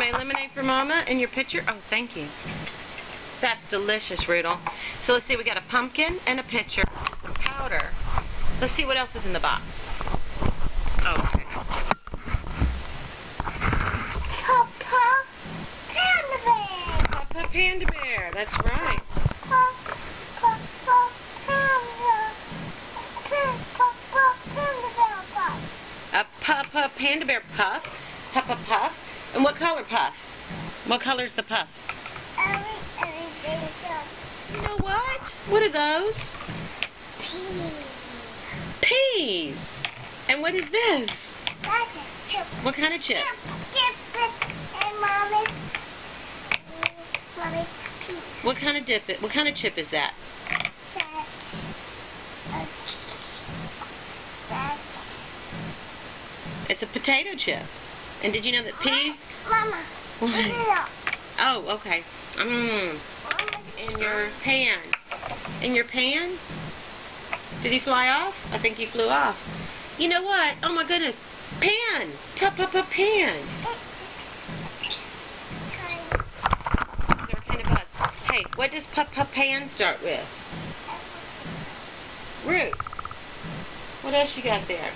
Okay, lemonade for Mama in your pitcher. Oh, thank you. That's delicious, Rudel. So let's see, we got a pumpkin and a pitcher, some powder. Let's see what else is in the box. Okay. Papa Panda Bear. Papa Panda Bear, that's right. Papa Panda Bear Puff. A Papa Panda Bear puff. Papa Puff. And what color puff? What color's the puff? Everything. You know what? What are those? Peas. Peas. And what is this? That's a chip. What kind of chip? Chip. And Mommy's peas. What kind of What kind of chip is that? It's a potato chip. And did you know that peas? Mama. What? Oh, okay. In your pan. In your pan? Did he fly off? I think he flew off. You know what? Oh my goodness. Pan. Papa pan. They're kind of buzz. Hey, what does Papa pan start with? Root. What else you got there?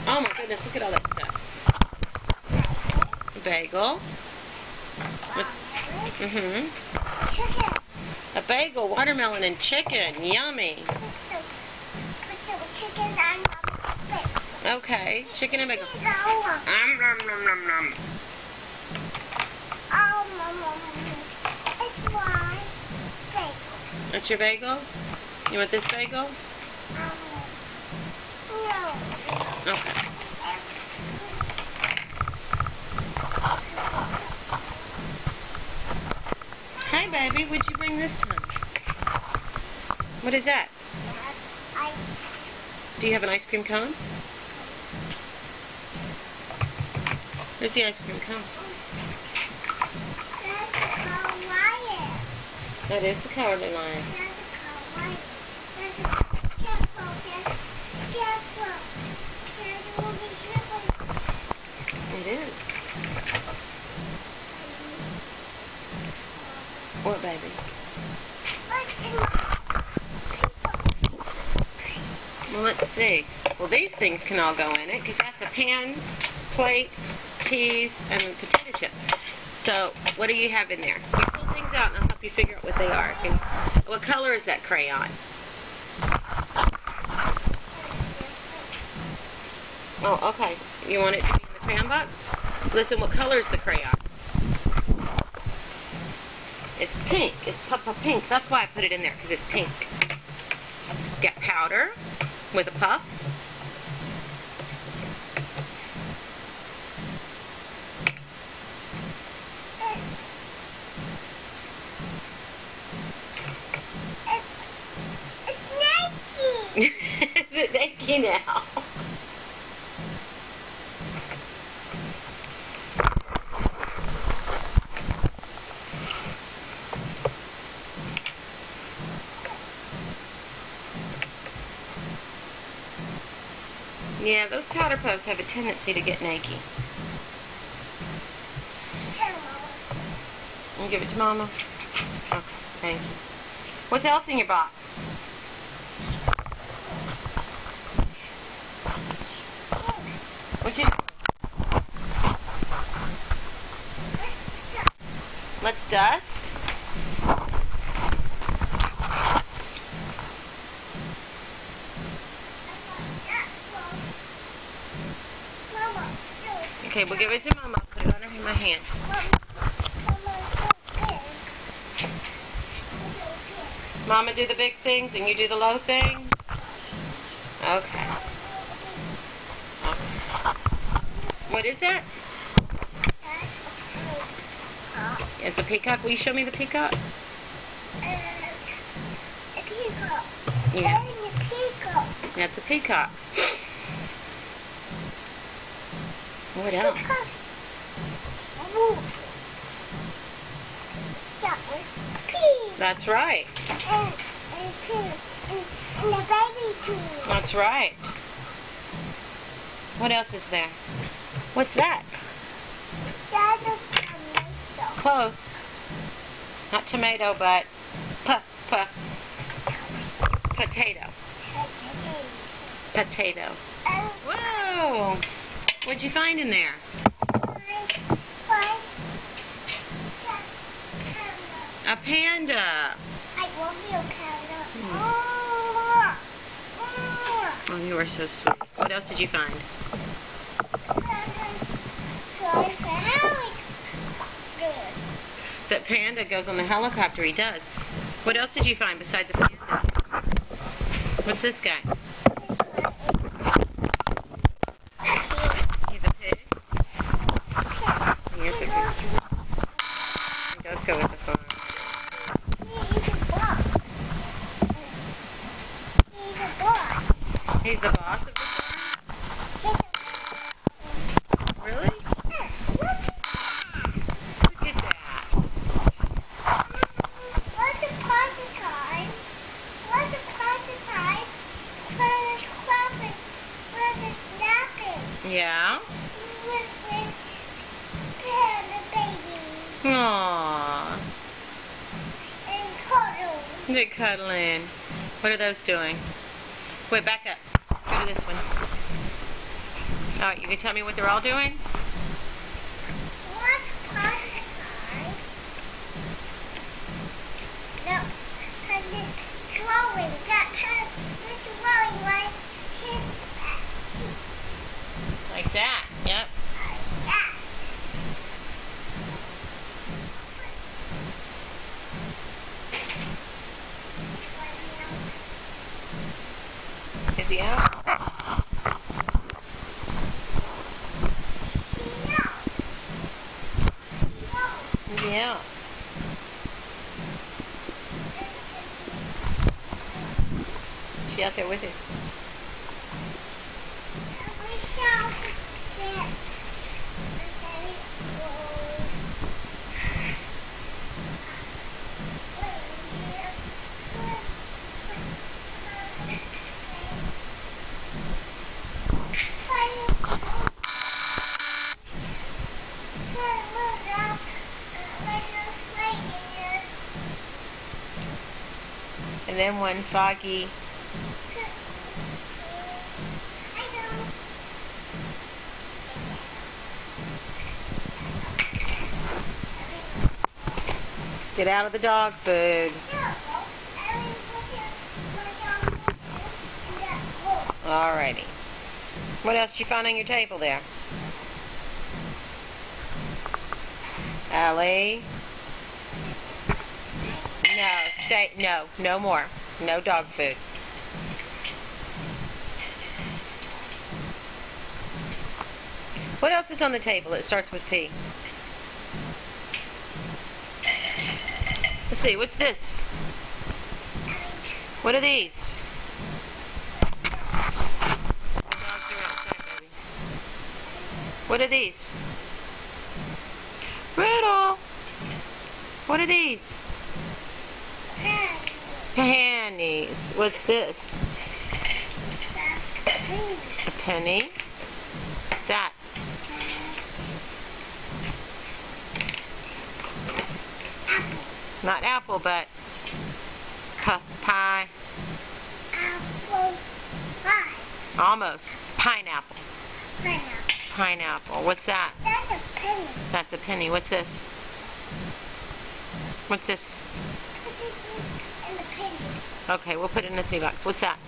Oh my goodness, look at all that stuff. Bagel. Chicken. A bagel, watermelon, and chicken. Yummy. Chicken and Okay, chicken and bagel. It's my bagel. That's your bagel? You want this bagel? No. Okay. Hi, baby. What'd you bring this time? What is that? Do you have an ice cream cone? Where's the ice cream cone? That is the Cowardly Lion. It is. What, baby? Well, let's see. Well, these things can all go in it because that's a pan, plate, peas, and a potato chip. So, what do you have in there? You pull things out and I'll help you figure out what they are. Okay? What color is that crayon? Oh, okay. You want it to be in the crayon box? Listen, what color is the crayon? It's pink. It's Papa Pink. That's why I put it in there, because it's pink. Got powder with a puff. It's Nike. Is it Nike now? Yeah, those powder puffs have a tendency to get Nike. You give it to Mama? Okay, thank you. What's else in your box? What you... Let's dust. Okay, we'll give it to Mama. Put it on my hand. Mama do the big things and you do the low things? Okay. What is that? It's a peacock. Will you show me the peacock? A peacock. Yeah. A peacock. That's a peacock. What else? That was pea. That's right. And the baby pea. That's right. What else is there? What's that? That's a Close. Not tomato, but potato. Potato. Whoa! What'd you find in there? A panda. I want you panda. Oh, you are so sweet. What else did you find? That panda goes on the helicopter. He does. What else did you find besides a panda? What's this guy? He's a pig? He is a pig. He does go with the farm. He's the boss of the farm? Really? Look at that. What's the party time? What's the party time? For the napping. Yeah? With panda baby. Aww. And cuddle. They're cuddling. What are those doing? Wait, back up. Go to this one. Alright, you can tell me what they're all doing? What's party time? No, and it's glowing. It's glowing like his Like that. Yep. that. Is he out? Is he out? Is she out there with you? And then one foggy. Get out of the dog food. Alrighty. What else did you find on your table there? Ellie? No, stay. No, no more. No dog food. What else is on the table? It starts with P. Let's see, what's this? What are these? The dogs are outside, baby. What are these? Riddle! What are these? Pennies. What's this? A penny? What's that? Not apple, but pie. Apple pie. Almost. Pineapple. Pineapple. Pineapple. What's that? That's a penny. That's a penny. What's this? What's this? Put it in the penny. Okay, we'll put it in the tea box. What's that?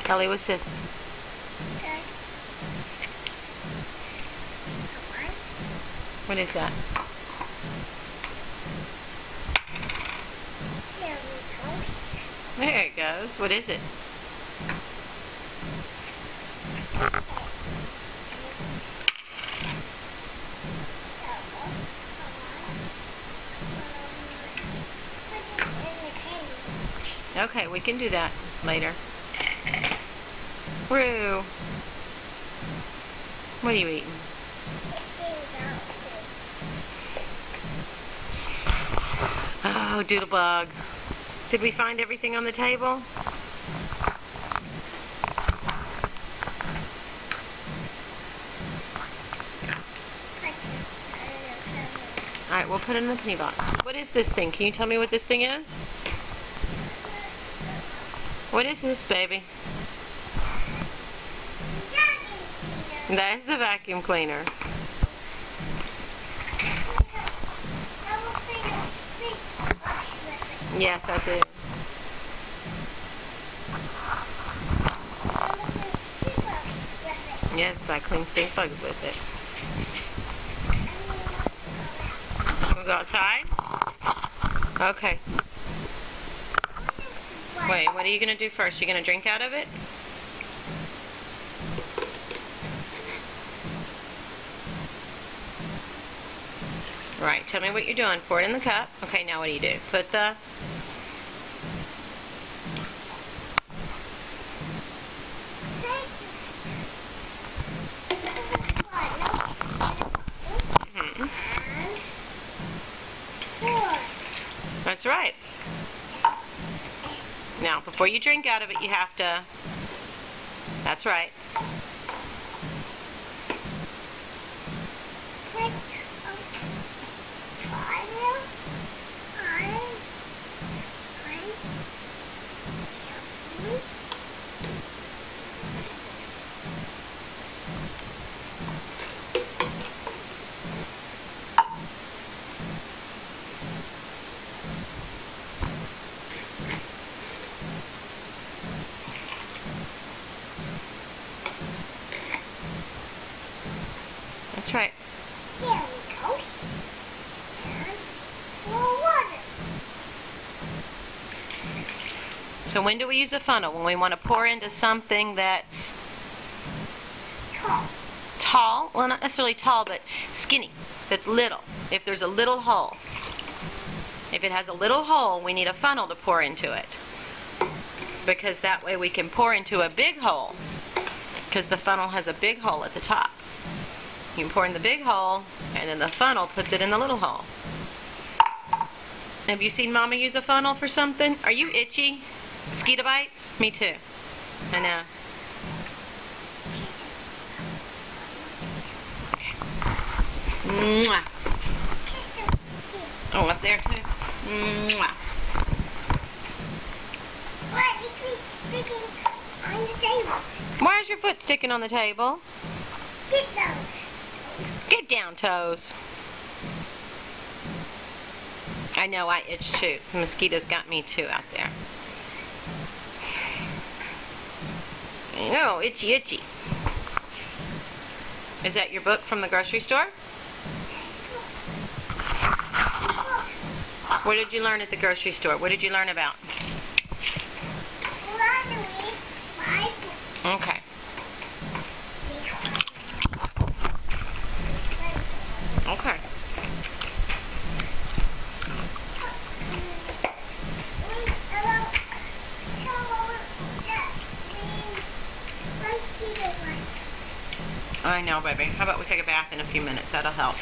Ellie, what's this? Okay. What is that? Here we go. There it goes. What is it? Okay, we can do that later. Roo. What are you eating? Oh, Doodlebug. Did we find everything on the table? Alright, we'll put it in the penny box. What is this thing? Can you tell me what this thing is? What is this, baby? That's the vacuum cleaner. Yes, I do. Yes, I clean stink bugs with it. We'll go outside? Okay. Wait, what are you going to do first? You going to drink out of it? Right, tell me what you're doing. Pour it in the cup. Okay, now what do? Put the... That's right. Now, before you drink out of it, you have to... That's right. That's right. There we go. And more water. So when do we use a funnel? When we want to pour into something that's Tall. tall? Well, not necessarily tall, but skinny. That's little. If there's a little hole. If it has a little hole, we need a funnel to pour into it. Because that way we can pour into a big hole. Because the funnel has a big hole at the top. You can pour in the big hole, and then the funnel puts it in the little hole. Have you seen Mama use a funnel for something? Are you itchy? Mosquito bites? Me too. I know. Okay. Mwah. Oh, up there too. Mwah. Why is it sticking on the table? Why is your foot sticking on the table? Get those. Get down, Toes. I know, I itch too. The mosquitoes got me too out there. Oh, itchy, itchy. Is that your book from the grocery store? What did you learn at the grocery store? What did you learn about? Okay. Okay. I know, baby. How about we take a bath in a few minutes? That'll help.